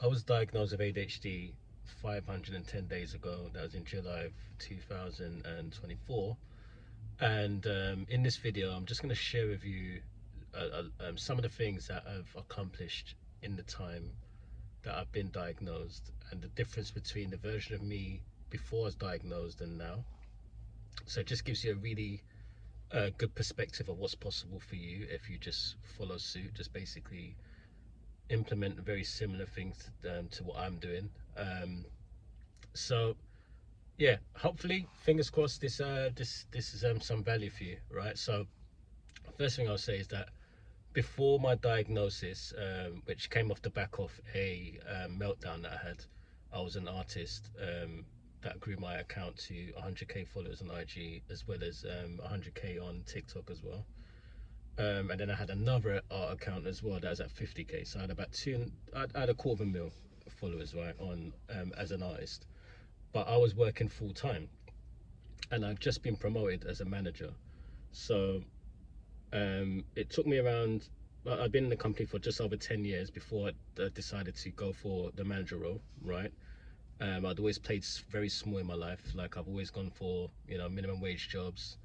I was diagnosed with ADHD 510 days ago. That was in July of 2024. And in this video, I'm just going to share with you some of the things that I've accomplished in the time that I've been diagnosed, and the difference between the version of me before I was diagnosed and now. So it just gives you a really good perspective of what's possible for you if you just follow suit, just basically implement very similar things to what I'm doing. So yeah, hopefully, fingers crossed, this is some value for you, right? So first thing I'll say is that before my diagnosis, which came off the back of a meltdown that I had, I was an artist that grew my account to 100k followers on IG, as well as 100k on TikTok as well. And then I had another art account as well that was at 50k. So I had about I had a quarter of a mil followers, right, on as an artist. But I was working full time, and I've just been promoted as a manager. So it took me around. I'd been in the company for just over 10 years before I decided to go for the manager role, right? I'd always played very small in my life. Like I've always gone for minimum wage jobs.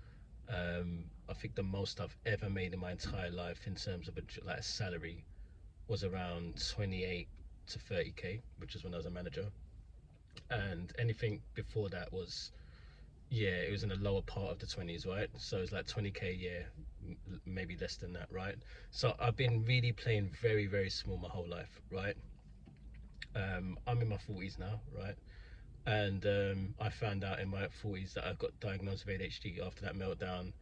I think the most I've ever made in my entire life in terms of a salary was around 28 to 30k, which is when I was a manager. And anything before that was, yeah, it was in the lower part of the 20s, right? So it's like 20k a year, maybe less than that, right? So I've been really playing very, very small my whole life, right? I'm in my 40s now, right? And I found out in my 40s that I got diagnosed with ADHD after that meltdown.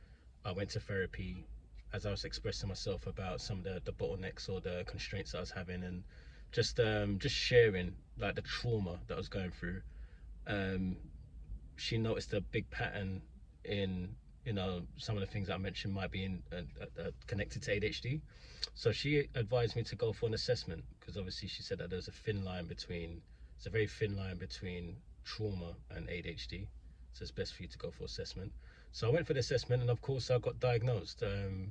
I went to therapy as I was expressing myself about some of the bottlenecks or the constraints that I was having, and just sharing like the trauma that I was going through. Um, she noticed a big pattern in some of the things that I mentioned might be connected to ADHD. So she advised me to go for an assessment because obviously she said that there's a thin line between it's a very thin line between trauma and ADHD. So it's best for you to go for assessment. So I went for the assessment, and of course I got diagnosed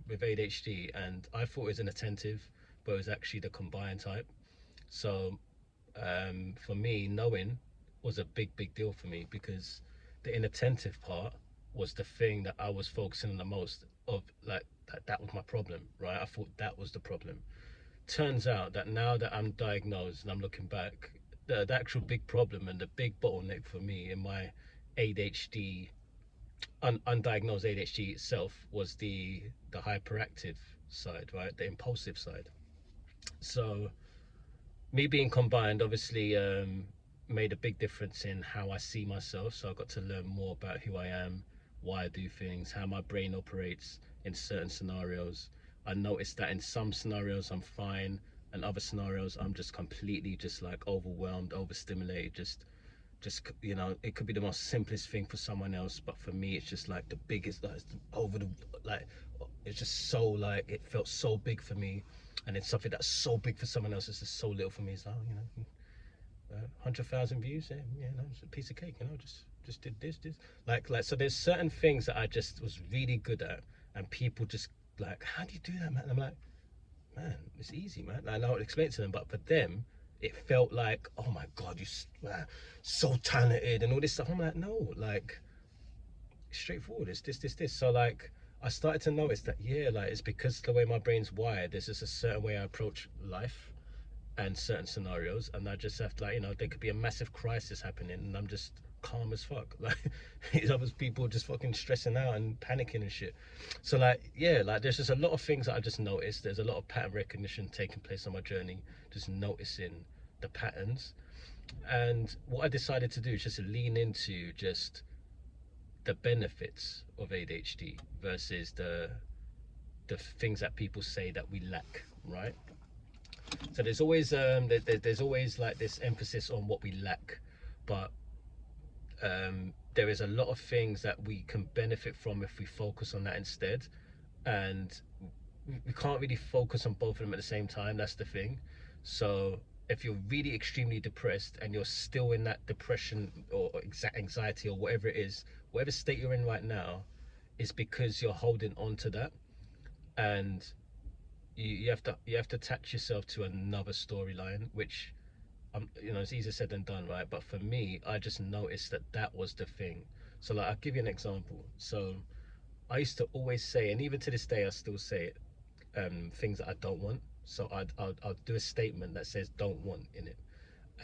with ADHD, and I thought it was inattentive, but it was actually the combined type. So for me, knowing was a big deal for me because the inattentive part was the thing that I was focusing on the most of, like that was my problem, right? I thought that was the problem. Turns out that now that I'm diagnosed and I'm looking back, the actual big problem and the big bottleneck for me in my ADHD, undiagnosed ADHD itself, was the hyperactive side, right? The impulsive side. So me being combined obviously made a big difference in how I see myself. So I got to learn more about who I am, why I do things, how my brain operates in certain scenarios. I noticed that in some scenarios I'm fine, and other scenarios I'm just completely just like overwhelmed, overstimulated, just it could be the most simplest thing for someone else, but for me it's just like the biggest, like over the, like it's just so, like it felt so big for me, and it's something that's so big for someone else, it's just so little for me. It's like, 100,000 views, yeah, it's a piece of cake, just did this, like so there's certain things that I just was really good at, and people just like, how do you do that, man? And I'm like, man, it's easy, man. And I would explain it to them, but for them, it felt like, oh my god, so talented and all this stuff. I'm like, no, like straightforward. It's this. So like, I started to notice that, yeah, like it's because the way my brain's wired. There's just a certain way I approach life and certain scenarios, and I just have to, like, there could be a massive crisis happening, and I'm just calm as fuck. Like, these other people just fucking stressing out and panicking and shit. So like, yeah, like there's just a lot of things that I just noticed. There's a lot of pattern recognition taking place on my journey, just noticing the patterns. And what I decided to do is just lean into just the benefits of ADHD versus the things that people say that we lack, right? So there's always like this emphasis on what we lack, but there is a lot of things that we can benefit from if we focus on that instead. And we can't really focus on both of them at the same time. That's the thing. So if you're really extremely depressed and you're still in that depression or anxiety or whatever it is, whatever state you're in right now, is because you're holding on to that, and you have to attach yourself to another storyline, which you know, it's easier said than done, right? But for me, I just noticed that that was the thing. So like, I'll give you an example. So I used to always say, and even to this day I still say it, things that I don't want. So I'll do a statement that says don't want in it.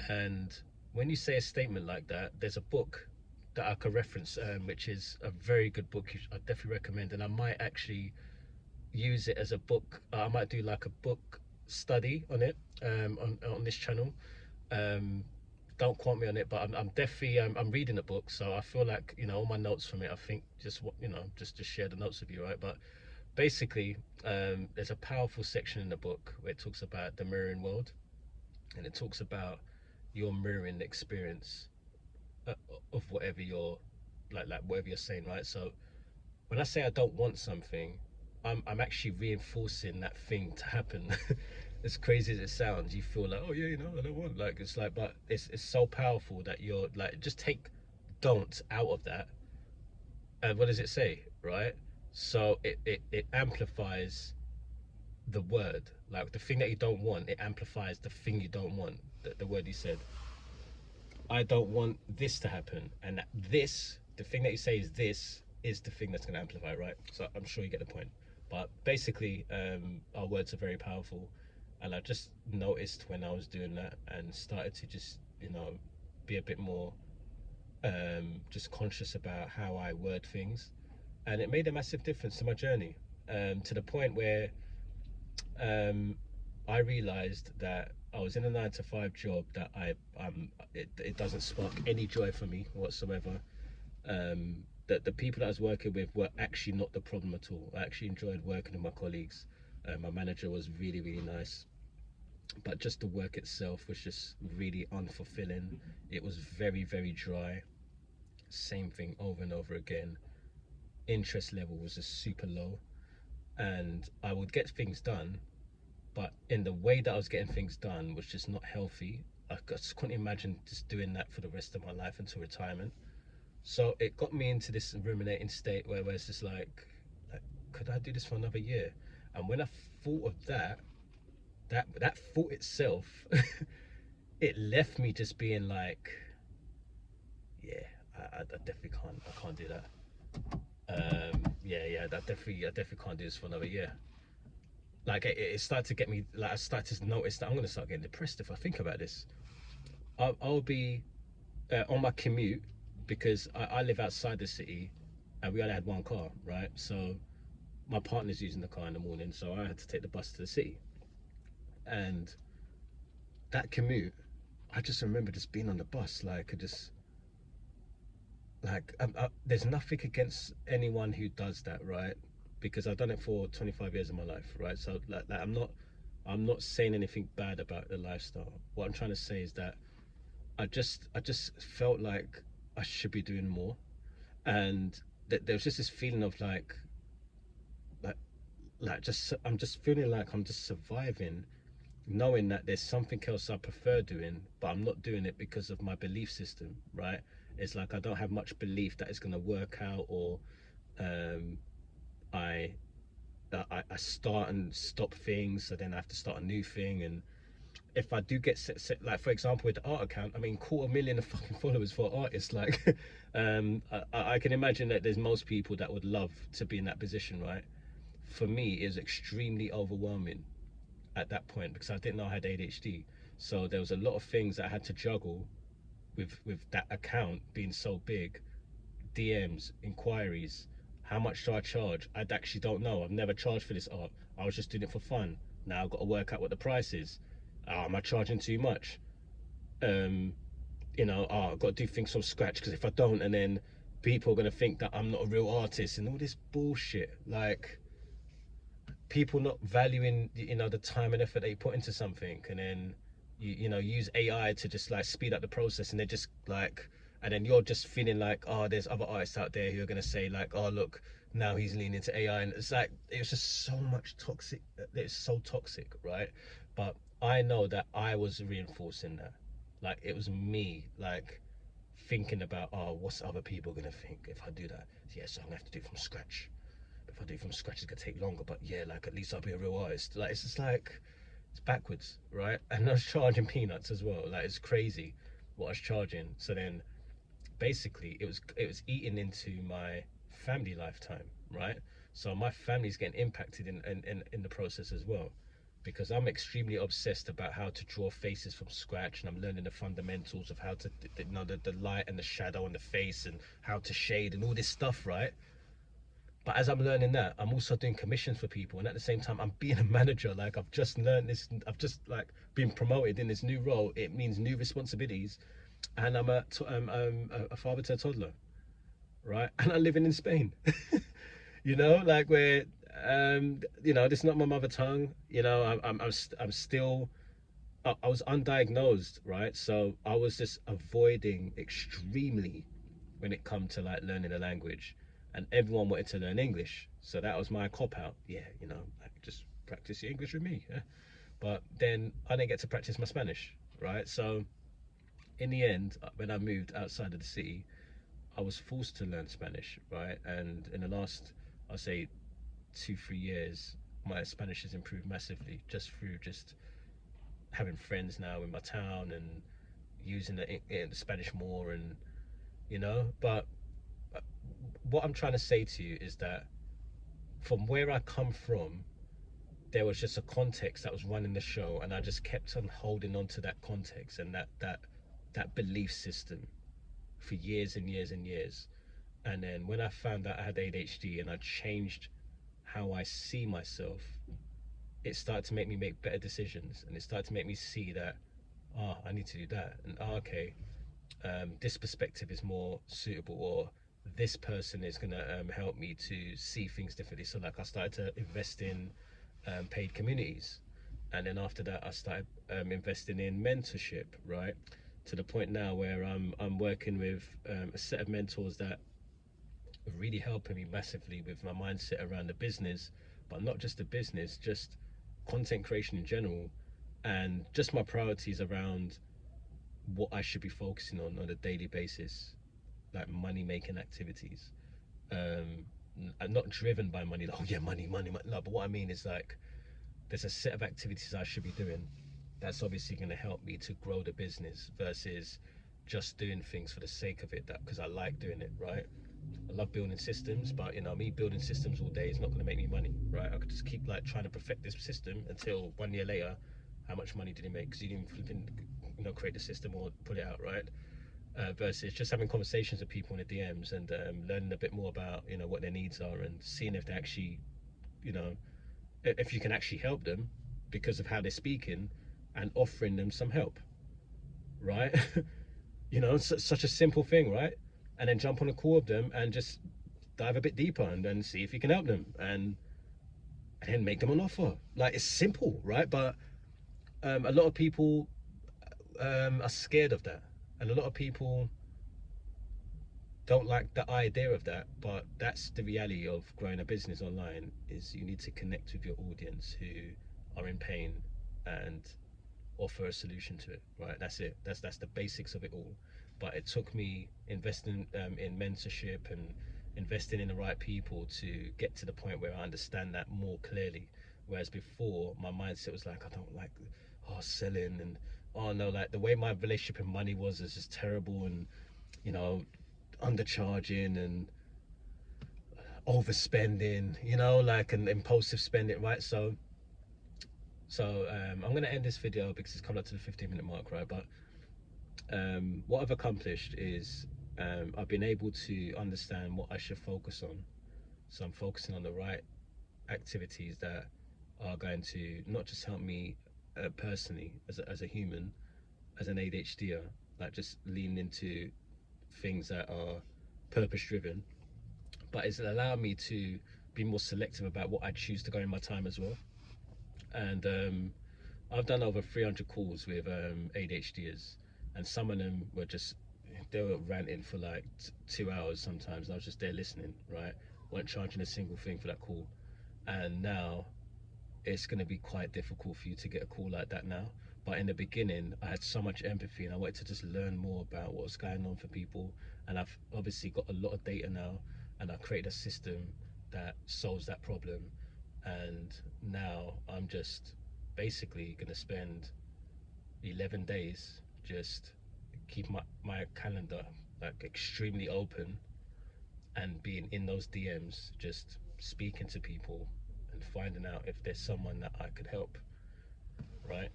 And when you say a statement like that, there's a book that I could reference, which is a very good book. I definitely recommend, and I might actually use it as a book. I might do like a book study on it, on this channel. Um, don't quote me on it, but I'm definitely I'm reading the book, so I feel like, you know, all my notes from it. I think just what, you know, just share the notes with you, right? But basically, there's a powerful section in the book where it talks about the mirroring world, and it talks about your mirroring experience, uh, of whatever you're like whatever you're saying, right? So when I say I don't want something, I'm actually reinforcing that thing to happen. As crazy as it sounds, you feel like, oh yeah, you know, I don't want, like, it's like, but it's so powerful that you're like, just take don't out of that, and what does it say, right? So it amplifies the word, like the thing that you don't want, it amplifies the thing you don't want. The word you said, I don't want this to happen, and this, the thing that you say is this, is the thing that's going to amplify, right? So I'm sure you get the point. But basically, our words are very powerful, and I just noticed when I was doing that and started to just, you know, be a bit more just conscious about how I word things, and it made a massive difference to my journey, to the point where um, I realized that I was in a 9 to 5 job that it doesn't spark any joy for me whatsoever. That the people that I was working with were actually not the problem at all. I actually enjoyed working with my colleagues. My manager was really, really nice, but just the work itself was just really unfulfilling. It was very, very dry. Same thing over and over again. Interest level was just super low, and I would get things done, but in the way that I was getting things done was just not healthy. I just couldn't imagine just doing that for the rest of my life until retirement. So it got me into this ruminating state where it's just like, could I do this for another year? And when I thought of that thought itself, it left me just being like, yeah, I definitely can't. I can't do that. Yeah, I definitely can't do this for another year. Like it started to get me. Like I started to notice that I'm gonna start getting depressed if I think about this. I'll be on my commute, because I live outside the city, and we only had one car, right? So my partner's using the car in the morning, so I had to take the bus to the city. And that commute, I just remember just being on the bus, like I just like there's nothing against anyone who does that, right? Because I've done it for 25 years of my life, right? So like I'm not saying anything bad about the lifestyle. What I'm trying to say is that I just felt like I should be doing more, and there was just this feeling of like just I'm just feeling like I'm just surviving, knowing that there's something else I prefer doing, but I'm not doing it because of my belief system, right? It's like I don't have much belief that it's going to work out, or um, I, I start and stop things, so then I have to start a new thing. And if I do get like for example with the art account, I mean, 250,000 of fucking followers for artists, like I can imagine that there's most people that would love to be in that position, right? For me, it was extremely overwhelming at that point because I didn't know I had ADHD. So there was a lot of things that I had to juggle with that account being so big. DMs, inquiries, how much do I charge? I actually don't know. I've never charged for this art. I was just doing it for fun. Now I've got to work out what the price is. Am I charging too much? Um, you know, I've got to do things from scratch, because if I don't, and then people are gonna think that I'm not a real artist and all this bullshit. Like, people not valuing, you know, the time and effort they put into something, and then you know, use AI to just like speed up the process, and they're just like, and then you're just feeling like, oh, there's other artists out there who are going to say like, oh look, now he's leaning into AI, and it's like, it was just so much toxic. It's so toxic, right? But I know that I was reinforcing that. Like, it was me, like, thinking about, oh, what's other people gonna think if I do that? Yeah, so I'm gonna have to do it from scratch. If I do it from scratch, it's gonna take longer, but yeah, like, at least I'll be a real artist. Like, it's just like, It's backwards, right? And I was charging peanuts as well. Like, it's crazy what I was charging. So then basically it was eating into my family lifetime, right? So my family's getting impacted in the process as well, because I'm extremely obsessed about how to draw faces from scratch, and I'm learning the fundamentals of how to, you know, the light and the shadow on the face, and how to shade and all this stuff, right? But as I'm learning that, I'm also doing commissions for people, and at the same time I'm being a manager. Like, I've just learned this, I've just like been promoted in this new role. It means new responsibilities, and I'm a father to a toddler, right? And I'm living in Spain. You know, like, where you know, this is not my mother tongue. You know, I'm still, I was undiagnosed, right? So I was just avoiding extremely when it come to like learning a language, and everyone wanted to learn English, so that was my cop out. Yeah, you know, like, just practice your English with me. Yeah? But then I didn't get to practice my Spanish, right? So in the end, when I moved outside of the city, I was forced to learn Spanish, right? And in the last, I'll say, 2 3 years, my Spanish has improved massively just through just having friends now in my town and using the Spanish more, and you know. But uh, what I'm trying to say to you is that from where I come from, there was just a context that was running the show, and I just kept on holding on to that context and that belief system for years and years and years. And then when I found out I had ADHD and I changed how I see myself, it started to make me make better decisions, and it started to make me see that, oh, I need to do that, and oh, okay, this perspective is more suitable, or this person is going to help me to see things differently. So like, I started to invest in paid communities, and then after that I started investing in mentorship, right? To the point now where I'm working with a set of mentors that are really helping me massively with my mindset around the business, but not just the business, just content creation in general, and just my priorities around what I should be focusing on a daily basis, like money making activities. Um, and not driven by money. Like, oh yeah, money, money, money. No, but what I mean is, like, there's a set of activities I should be doing that's obviously going to help me to grow the business versus just doing things for the sake of it. That because I like doing it, right? I love building systems, but you know, me building systems all day is not going to make me money, right? I could just keep like trying to perfect this system until 1 year later, how much money did he make? Because he didn't flipping, you know, create the system or put it out, right? Versus just having conversations with people in the DMs and learning a bit more about, you know, what their needs are, and seeing if they actually, you know, if you can actually help them because of how they're speaking, and offering them some help, right? You know, such a simple thing, right? And then jump on a call with them and just dive a bit deeper and then see if you can help them, and then make them an offer. Like, it's simple, right? But a lot of people are scared of that, and a lot of people don't like the idea of that. But that's the reality of growing a business online: is you need to connect with your audience who are in pain and offer a solution to it, right? That's it. That's the basics of it all. But it took me investing in mentorship and investing in the right people to get to the point where I understand that more clearly. Whereas before, my mindset was like, I don't like, oh, selling, and oh no, like the way my relationship with money was is just terrible, and you know, undercharging and overspending, you know, like an impulsive spending, right? So I'm going to end this video because it's coming up to the 15-minute mark, right? But what I've accomplished is I've been able to understand what I should focus on. So I'm focusing on the right activities that are going to not just help me personally as a human, as an ADHDer, like just lean into things that are purpose driven, but it's allowed me to be more selective about what I choose to go in my time as well. And I've done over 300 calls with ADHDers, and some of them were just, they were ranting for like 2 hours sometimes. And I was just there listening, right? Weren't charging a single thing for that call. And now it's going to be quite difficult for you to get a call like that now. But in the beginning, I had so much empathy, and I wanted to just learn more about what's going on for people. And I've obviously got a lot of data now, and I've created a system that solves that problem. And now I'm just basically going to spend 11 days just keep my calendar like extremely open and being in those DMs, just speaking to people and finding out if there's someone that I could help, right?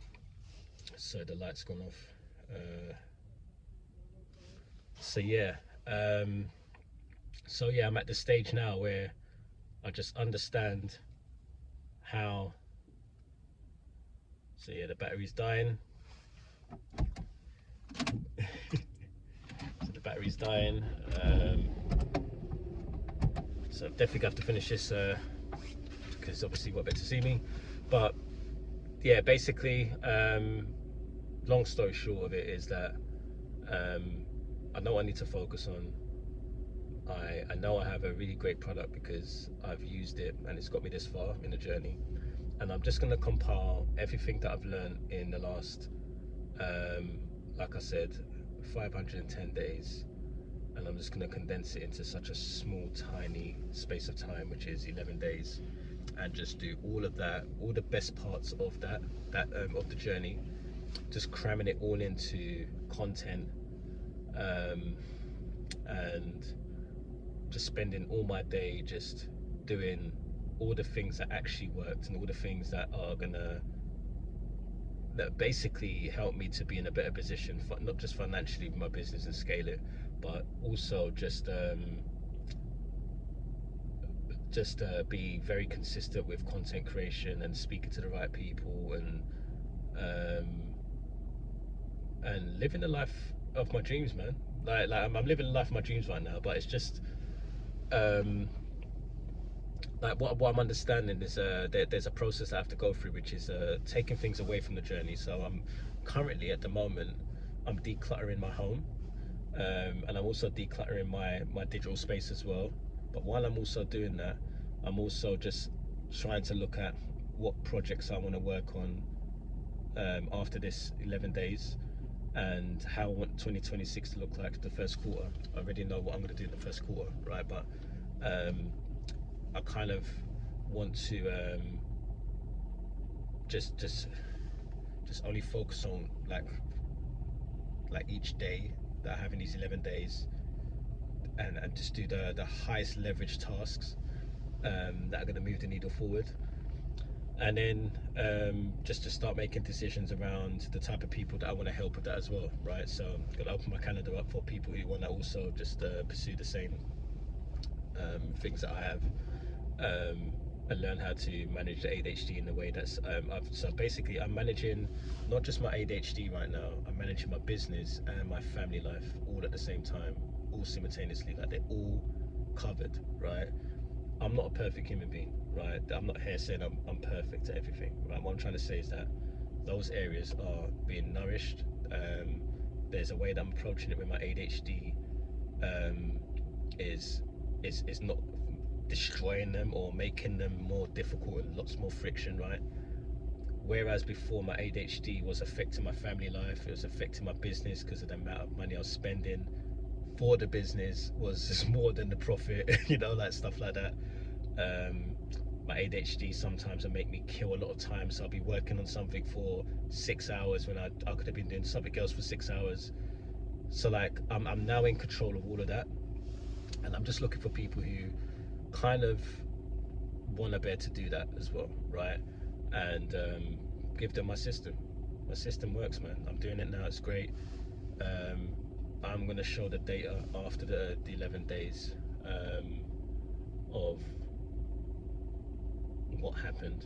So the light's gone off. So yeah, um, so yeah, I'm at the stage now where I just understand how. So yeah, the battery's dying. So the battery's dying. So definitely have to finish this because obviously you won't be able to see me. But yeah, basically, long story short of it is that I know I need to focus on. I know I have a really great product because I've used it and it's got me this far in the journey. And I'm just going to compile everything that I've learned in the last, like I said, 510 days. And I'm just going to condense it into such a small, tiny space of time, which is 11 days. And just do all of that, all the best parts of that of the journey, just cramming it all into content, and just spending all my day just doing all the things that actually worked and all the things that are gonna that basically help me to be in a better position for not just financially with my business and scale it, but also just be very consistent with content creation and speaking to the right people um, and living the life of my dreams, man. Like I'm living the life of my dreams right now, but it's just um, like what I'm understanding is there's a process I have to go through, which is taking things away from the journey. So I'm currently at the moment I'm decluttering my home, and I'm also decluttering my digital space as well. But while I'm also doing that, I'm also just trying to look at what projects I want to work on after this 11 days and how I want 2026 to look like the first quarter. I already know what I'm going to do in the first quarter, right? But um, I kind of want to just just just only focus on like each day that I have in these 11 days, and just do the highest leverage tasks that are going to move the needle forward, and then just to start making decisions around the type of people that I want to help with that as well, right? So I'm going to open my calendar up for people who want to also just pursue the same things that I have, and learn how to manage the ADHD in a way that's so basically I'm managing not just my ADHD right now, I'm managing my business and my family life all at the same time, all simultaneously, like they're all covered, right? I'm not a perfect human being, right? I'm not here saying I'm perfect at everything, right? What I'm trying to say is that those areas are being nourished. There's a way that I'm approaching it with my ADHD, um, is not destroying them or making them more difficult and lots more friction, right? Whereas before, my ADHD was affecting my family life, it was affecting my business because of the amount of money I was spending for the business was just more than the profit, like stuff like that. Um, my ADHD sometimes will make me kill a lot of time, so I'll be working on something for 6 hours when I could have been doing something else for 6 hours. So like I'm now in control of all of that, and I'm just looking for people who kind of want to bear to do that as well, right? And give them my system. My system works, man. I'm doing it now. It's great. Um, I'm gonna show the data after the 11 days of what happened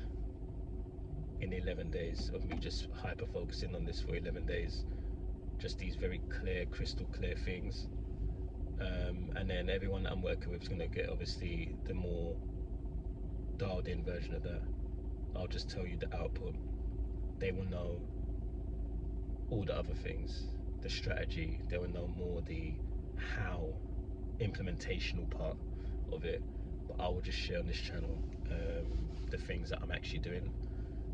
in 11 days of me just hyper focusing on this for 11 days. Just these very clear, crystal clear things. And then everyone that I'm working with is gonna get obviously the more dialed in version of that. I'll just tell you the output. They will know all the other things, the strategy. They will know more the how implementational part of it. But I will just share on this channel the things that I'm actually doing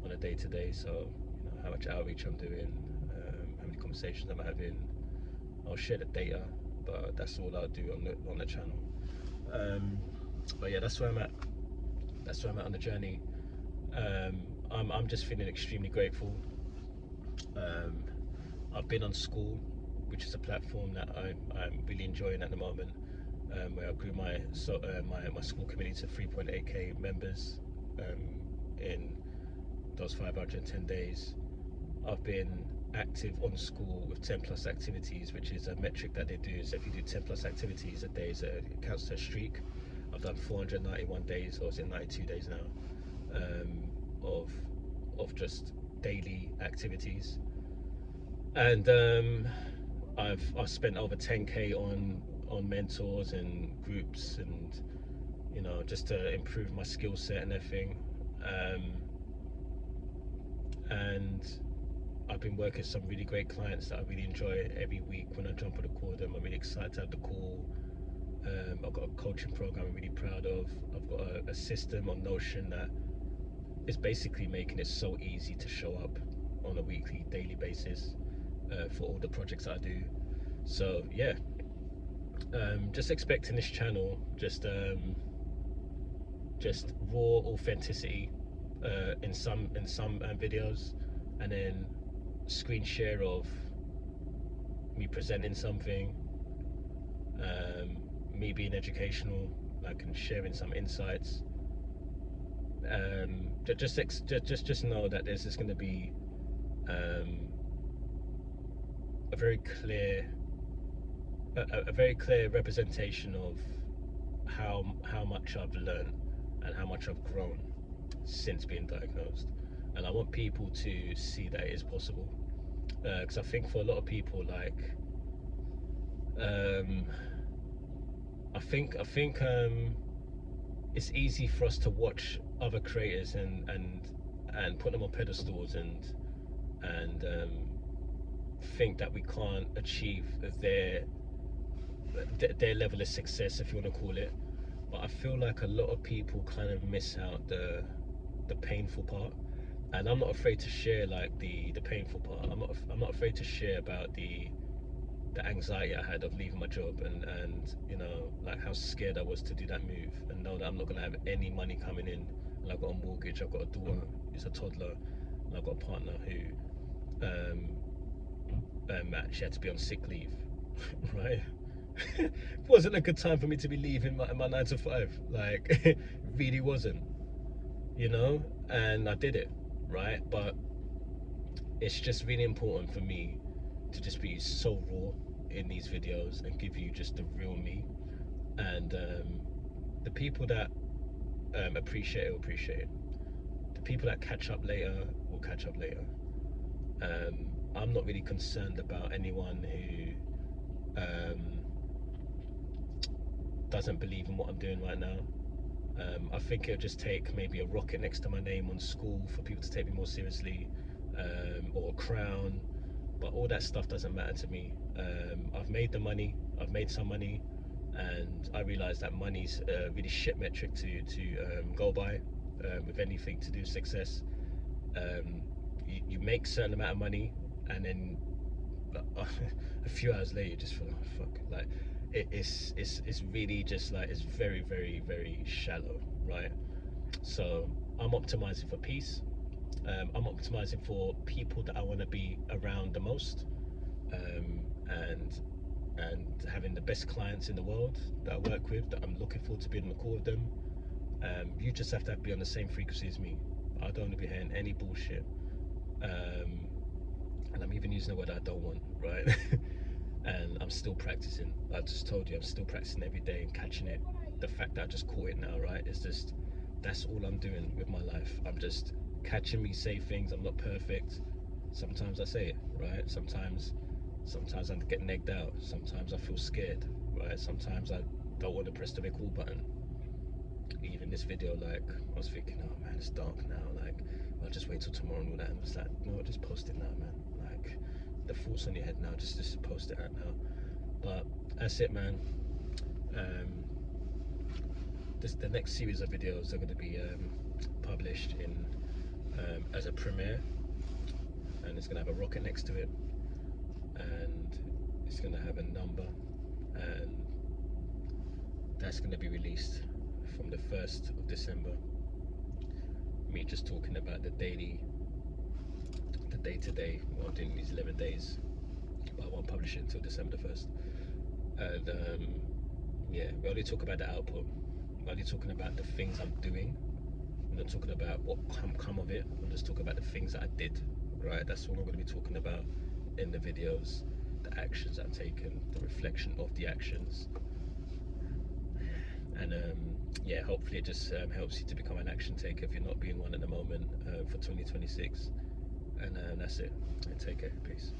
on a day to day. So how much outreach I'm doing, how many conversations I'm having. I'll share the data, but that's all I'll do on the channel. But yeah, that's where I'm at. That's where I'm at on the journey. I'm just feeling extremely grateful. Um, I've been on School, which is a platform that I'm really enjoying at the moment, where I grew my school community to 3.8k members in those 510 days. I've been active on School with 10 plus activities, which is a metric that they do. So if you do 10 plus activities a day, it counts to a streak. I've done 491 days, or is it 92 days now, of just daily activities, and I've spent over 10k on mentors and groups, and just to improve my skill set and everything. And I've been working with some really great clients that I really enjoy. Every week when I jump on a call with them, I'm really excited to have the call. I've got a coaching program I'm really proud of. I've got a system on Notion that is basically making it so easy to show up on a weekly, daily basis for all the projects that I do. So yeah, just expecting this channel, just raw authenticity in some videos, and then screen share of me presenting something, me being educational, like, and sharing some insights. Just know that there's just going to be a very clear representation of how much I've learned and how much I've grown since being diagnosed. And I want people to see that it is possible, because I think for a lot of people, like, I think it's easy for us to watch other creators and put them on pedestals and think that we can't achieve their level of success, if you want to call it. But I feel like a lot of people kind of miss out the painful part, and I'm not afraid to share, like, the painful part. I'm not afraid to share about the anxiety I had of leaving my job, and like, how scared I was to do that move and know that I'm not going to have any money coming in, and I've got a mortgage, I've got a daughter who's a toddler, and I've got a partner who actually had to be on sick leave. Right. It wasn't a good time for me to be leaving my 9 to 5, like, it really wasn't, and I did it, right? But it's just really important for me to just be so raw in these videos and give you just the real me. And the people that appreciate it will appreciate it. The people that catch up later will catch up later. I'm not really concerned about anyone who doesn't believe in what I'm doing right now. I think it'll just take maybe a rocket next to my name on School for people to take me more seriously, or a crown, but all that stuff doesn't matter to me. I've made the money, I've made some money, and I realize that money's a really shit metric to go by with anything to do with success. You make a certain amount of money, and then a few hours later you just feel, oh fuck, like, it's really just, like, it's very, very, very shallow, right? So I'm optimizing for peace. I'm optimizing for people that I want to be around the most, and having the best clients in the world that I work with, that I'm looking forward to being on the call with them. You just have to be on the same frequency as me. I don't want to be hearing any bullshit, and I'm even using a word I don't want, right? And I'm still practicing. I just told you, I'm still practicing every day and catching it. The fact that I just caught it now, right? It's just, that's all I'm doing with my life. I'm just catching me say things. I'm not perfect. Sometimes I say it, right? Sometimes I get negged out. Sometimes I feel scared, right? Sometimes I don't want to press the record button. Even this video, like, I was thinking, oh man, it's dark now, like, I'll just wait till tomorrow and all that. And it's like, no, just post it now, man. Like, the thoughts on your head now, just post it out now. But that's it, man. The next series of videos are going to be published in as a premiere, and it's going to have a rocket next to it, and it's going to have a number, and that's going to be released from the 1st of December. me just talking about the day-to-day, what I'm doing these 11 days, but I won't publish it until December the 1st. And yeah, we only talk about the output. We're only talking about the things I'm doing. I'm not talking about what come of it. I'm just talking about the things that I did, right? That's all I'm going to be talking about in the videos, the actions I've taken, the reflection of the actions. And yeah, hopefully it just helps you to become an action taker if you're not being one at the moment, for 2026. And that's it. Take care. Peace.